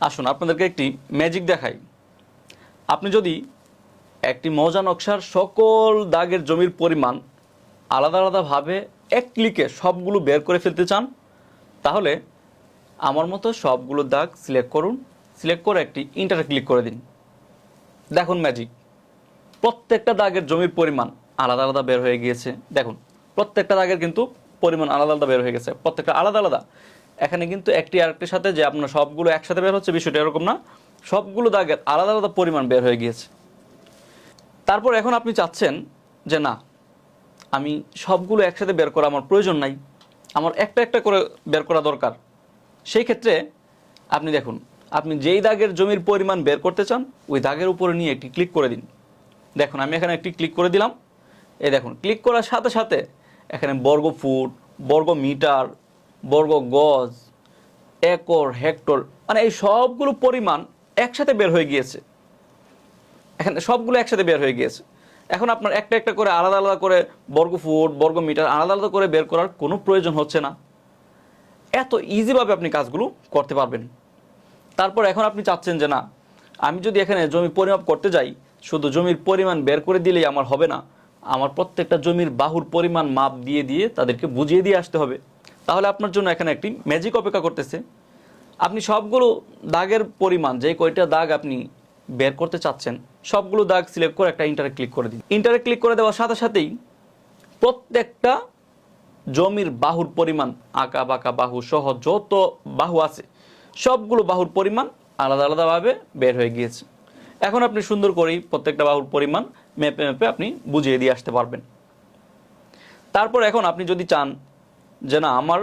আসুন আপনাদেরকে একটি ম্যাজিক দেখাই। আপনি যদি একটি মৌজা নকশার সকল দাগের জমির পরিমাণ আলাদা আলাদাভাবে এক ক্লিকে সবগুলো বের করে ফেলতে চান, তাহলে আমার মতো সবগুলো দাগ সিলেক্ট করুন। সিলেক্ট করে একটি ইন্টারে ক্লিক করে দিন। দেখুন ম্যাজিক, প্রত্যেকটা দাগের জমির পরিমাণ আলাদা আলাদা বের হয়ে গিয়েছে। দেখুন প্রত্যেকটা দাগের কিন্তু পরিমাণ আলাদা আলাদা বের হয়ে গেছে, প্রত্যেকটা আলাদা আলাদা। এখানে কিন্তু একটি আরেকটির সাথে যে আপনার সবগুলো একসাথে বের হচ্ছে বিষয়টা এরকম না, সবগুলো দাগের আলাদা আলাদা পরিমাণ বের হয়ে গিয়েছে। তারপর এখন আপনি চাচ্ছেন যে না, আমি সবগুলো একসাথে বের করা আমার প্রয়োজন নাই, আমার একটা একটা করে বের করা দরকার। সেই ক্ষেত্রে আপনি দেখুন, আপনি যেই দাগের জমির পরিমাণ বের করতে চান ওই দাগের উপরে নিয়ে একটি ক্লিক করে দিন। দেখুন আমি এখানে একটি ক্লিক করে দিলাম। এই দেখুন ক্লিক করার সাথে সাথে এখানে বর্গ ফুট, বর্গ মিটার, বর্গ গজ, একর, হেক্টর, মানে এই সবগুলো পরিমাণ একসাথে বের হয়ে গিয়েছে। এখানে সবগুলো একসাথে বের হয়ে গিয়েছে। এখন আপনার একটা একটা করে আলাদা আলাদা করে বর্গ ফুট, বর্গ মিটার আলাদা আলাদা করে বের করার কোনো প্রয়োজন হচ্ছে না। এত ইজিভাবে আপনি কাজগুলো করতে পারবেন। তারপর এখন আপনি চাচ্ছেন যে না, আমি যদি এখানে জমি পরিমাপ করতে যাই, শুধু জমির পরিমাণ বের করে দিলেই আমার হবে না, আমার প্রত্যেকটা জমির বাহুর পরিমাণ মাপ দিয়ে দিয়ে তাদেরকে বুঝিয়ে দিয়ে আসতে হবে। তাহলে আপনার জন্য এখানে একটি ম্যাজিক অপেক্ষা করতেছে। আপনি সবগুলো দাগের পরিমাণ, যে কয়টা দাগ আপনি বের করতে চাচ্ছেন, সবগুলো দাগ সিলেক্ট করে একটা ইন্টারে ক্লিক করে দিন। ইন্টারে ক্লিক করে দেওয়ার সাথে সাথেই প্রত্যেকটা জমির বাহুর পরিমাণ, আঁকা বাঁকা বাহু সহ যত বাহু আছে সবগুলো বাহুর পরিমাণ আলাদা আলাদাভাবে বের হয়ে গিয়েছে। এখন আপনি সুন্দর করেই প্রত্যেকটা বাহুর পরিমাণ মেপে মেপে আপনি বুঝিয়ে দিয়ে আসতে পারবেন। তারপর এখন আপনি যদি চান যে না, আমার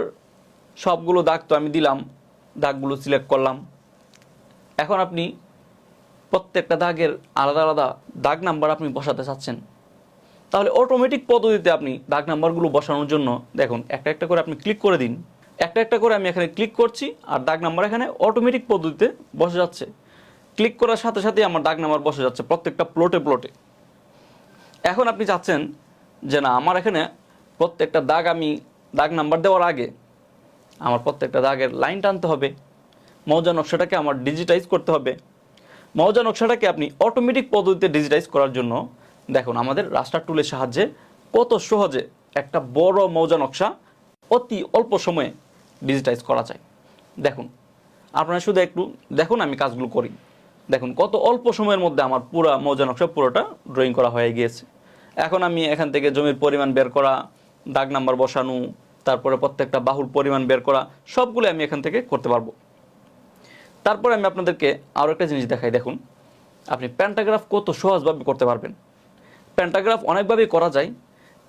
সবগুলো দাগ তো আমি দিলাম, দাগগুলো সিলেক্ট করলাম, এখন আপনি প্রত্যেকটা দাগের আলাদা আলাদা দাগ নাম্বার আপনি বসাতে চাচ্ছেন, তাহলে অটোমেটিক পদ্ধতিতে আপনি দাগ নাম্বারগুলো বসানোর জন্য দেখুন একটা একটা করে আপনি ক্লিক করে দিন। একটা একটা করে আমি এখানে ক্লিক করছি আর দাগ নাম্বার এখানে অটোমেটিক পদ্ধতিতে বসে যাচ্ছে। ক্লিক করার সাথে সাথে আমার দাগ নাম্বার বসে যাচ্ছে প্রত্যেকটা প্লটে প্লটে। এখন আপনি চাচ্ছেন যে না, আমার এখানে প্রত্যেকটা দাগ, আমি দাগ নাম্বার দেওয়ার আগে আমার প্রত্যেকটা দাগের লাইন টানতে হবে, মৌজা নকশাটাকে আমার ডিজিটাইজ করতে হবে। মৌজা নকশাটাকে আপনি অটোমেটিক পদ্ধতিতে ডিজিটাইজ করার জন্য দেখুন আমাদের রাস্টার টুলের সাহায্যে কত সহজে একটা বড় মৌজা নকশা অতি অল্প সময়ে ডিজিটাইজ করা যায়। দেখুন আপনারা শুধু একটু দেখুন আমি কাজগুলো করি। দেখুন কত অল্প সময়ের মধ্যে আমার পুরো মৌজা নকশা পুরোটা ড্রয়িং করা হয়ে গিয়েছে। এখন আমি এখান থেকে জমির পরিমাণ বের করা, দাগ নাম্বার বসানো, তারপরে প্রত্যেকটা বাহুর পরিমাণ বের করা, সবগুলো আমি এখান থেকে করতে পারবো। তারপরে আমি আপনাদেরকে আরও একটা জিনিস দেখাই। দেখুন আপনি প্যান্টাগ্রাফ কত সহজভাবে করতে পারবেন। প্যান্টাগ্রাফ অনেকভাবেই করা যায়।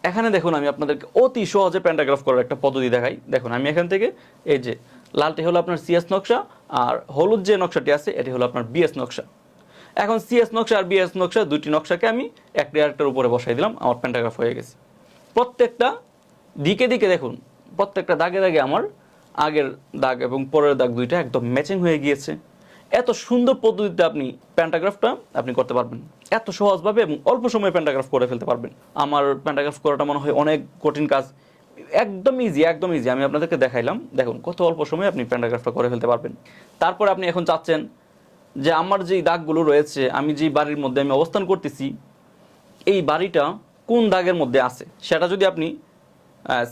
এখানে দেখুন আমি আপনাদেরকে অতি সহজে প্যান্টাগ্রাফ করার একটা পদ্ধতি দেখাই। দেখুন আমি এখান থেকে এই যে লালটি হলো আপনার সিএস নকশা আর হলুদ যে নকশাটি আছে এটি হলো আপনার বিএস নকশা। এখন সিএস নকশা আর বিএস নকশা দুইটি নকশাকে আমি একটি আরেকটার উপরে বসাই দিলাম, আমার প্যান্টাগ্রাফ হয়ে গেছে। প্রত্যেকটা দিকে দিকে দেখুন, প্রত্যেকটা দাগে দাগে আমার আগের দাগ এবং পরের দাগ দুইটা একদম ম্যাচিং হয়ে গিয়েছে। এত সুন্দর পদ্ধতিতে আপনি প্যান্টাগ্রাফটা আপনি করতে পারবেন, এত সহজভাবে এবং অল্প সময়ে প্যান্টাগ্রাফ করে ফেলতে পারবেন। আমার প্যান্টাগ্রাফ করাটা মনে হয় অনেক কঠিন কাজ, একদম ইজি, একদম ইজি। আমি আপনাদেরকে দেখাইলাম, দেখুন কত অল্প সময়ে আপনি প্যান্টাগ্রাফটা করে ফেলতে পারবেন। তারপর আপনি এখন চাচ্ছেন যে আমার যেই দাগগুলো রয়েছে, আমি যেই বাড়ির মধ্যে আমি অবস্থান করতেছি, এই বাড়িটা কোন দাগের মধ্যে আছে সেটা যদি আপনি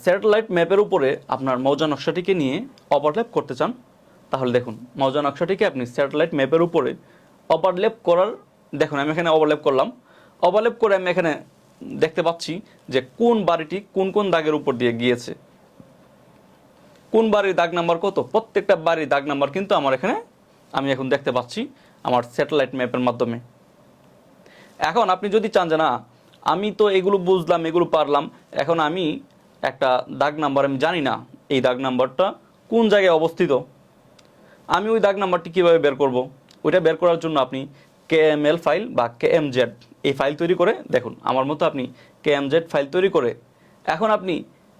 স্যাটেলাইট ম্যাপের উপরে আপনার মৌজা নকশাটিকে নিয়ে ওভারল্যাপ করতে চান, তাহলে দেখুন মৌজা নকশাটিকে আপনি স্যাটেলাইট ম্যাপের উপরে ওভারল্যাপ করার, দেখুন আমি এখানে ওভারল্যাপ করলাম। ওভারল্যাপ করে আমি এখানে দেখতে পাচ্ছি যে কোন বাড়িটি কোন কোন দাগের উপর দিয়ে গিয়েছে, কোন বাড়ির দাগ নাম্বার কত, প্রত্যেকটা বাড়ির দাগ নাম্বার কিন্তু আমার এখানে আমি এখন দেখতে পাচ্ছি আমার স্যাটেলাইট ম্যাপের মাধ্যমে। এখন আপনি যদি চান যে না, আমি তো এগুলো বুঝলাম, এগুলো পারলাম, এখন আমি একটা দাগ নাম্বার আমি জানি না এই দাগ নাম্বারটা কোন জায়গায় অবস্থিত, আমি ওই দাগ নাম্বারটি কীভাবে বের করব? ওইটা বের করার জন্য আপনি কেএমএল ফাইল বা কেএমজেড এই ফাইল তৈরি করে, দেখুন আমার মতো আপনি কেএমজেড ফাইল তৈরি করে এখন আপনি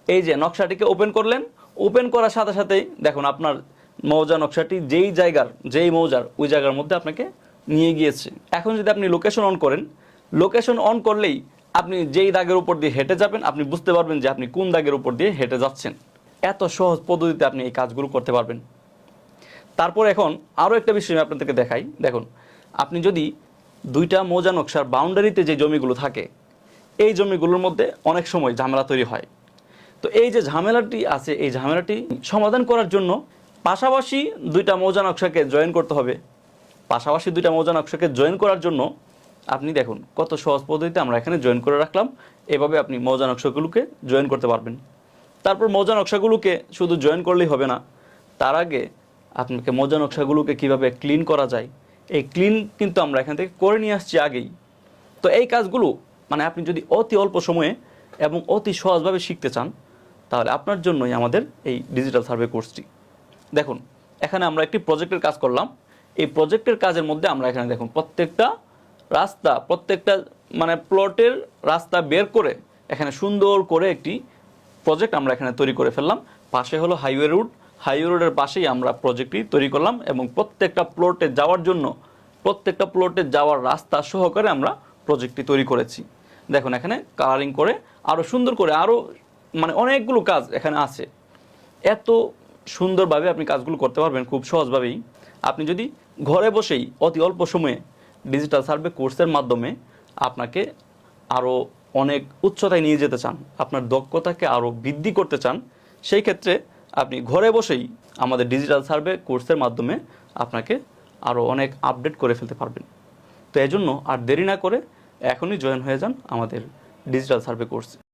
এই যে নকশাটিকে ওপেন করলেন। ওপেন করার সাথে সাথেই দেখুন আপনার মৌজা নকশাটি যেই মৌজার ওই জায়গার মধ্যে আপনাকে নিয়ে গিয়েছে। এখন যদি আপনি লোকেশন অন করেন, লোকেশন অন করলেই আপনি যেই দাগের উপর দিয়ে হেঁটে যাবেন আপনি বুঝতে পারবেন যে আপনি কোন দাগের উপর দিয়ে হেঁটে যাচ্ছেন। এত সহজ পদ্ধতিতে আপনি এই কাজগুলো করতে পারবেন। তারপর এখন আরও একটা বিষয় আমি আপনাদেরকে দেখাই। দেখুন, আপনি যদি দুইটা মৌজা নকশার বাউন্ডারিতে যে জমিগুলো থাকে, এই জমিগুলোর মধ্যে অনেক সময় ঝামেলা তৈরি হয়। তো এই যে ঝামেলাটি আছে, এই ঝামেলাটি সমাধান করার জন্য পাশাপাশি দুইটা মৌজা নকশাকে জয়েন করতে হবে। পাশাপাশি দুইটা মৌজা নকশাকে জয়েন করার জন্য আপনি দেখুন কত সহজ পদ্ধতিতে আমরা এখানে জয়েন করে রাখলাম। এভাবে আপনি মৌজা নকশাগুলোকে জয়েন করতে পারবেন। তারপর মৌজা নকশাগুলোকে শুধু জয়েন করলেই হবে না, তার আগে আপনাকে মৌজা নকশাগুলোকে কীভাবে ক্লিন করা যায়, এই ক্লিন কিন্তু আমরা এখান থেকে করে নিয়ে আসছি আগেই। তো এই কাজগুলো মানে আপনি যদি অতি অল্প সময়ে এবং অতি সহজভাবে শিখতে চান, তাহলে আপনার জন্যই আমাদের এই ডিজিটাল সার্ভে কোর্সটি। দেখুন, এখানে আমরা একটি প্রজেক্টের কাজ করলাম। এই প্রজেক্টের কাজের মধ্যে আমরা এখানে দেখুন প্রত্যেকটা রাস্তা, প্রত্যেকটা মানে প্লটের রাস্তা বের করে এখানে সুন্দর করে একটি প্রজেক্ট আমরা এখানে তৈরি করে ফেললাম। পাশে হলো হাইওয়ে রোড, হাইওয়ে রোডের পাশেই আমরা প্রজেক্টটি তৈরি করলাম এবং প্রত্যেকটা প্লটে যাওয়ার জন্য প্রত্যেকটা প্লটে যাওয়ার রাস্তা সহকারে আমরা প্রজেক্টটি তৈরি করেছি। দেখুন, এখানে কালারিং করে আরও সুন্দর করে আরও মানে অনেকগুলো কাজ এখানে আছে। এত সুন্দরভাবে আপনি কাজগুলো করতে পারবেন খুব সহজভাবেই। আপনি যদি ঘরে বসেই অতি অল্প সময়ে ডিজিটাল সার্ভে কোর্সের মাধ্যমে আপনাকে আরও অনেক উচ্চতায় নিয়ে যেতে চান, আপনার দক্ষতাকে আরও বৃদ্ধি করতে চান, সেই ক্ষেত্রে আপনি ঘরে বসেই আমাদের ডিজিটাল সার্ভে কোর্সের মাধ্যমে আপনাকে আরও অনেক আপডেট করে ফেলতে পারবেন। তো এজন্য আর দেরি না করে এখনই জয়েন হয়ে যান আমাদের ডিজিটাল সার্ভে কোর্সে।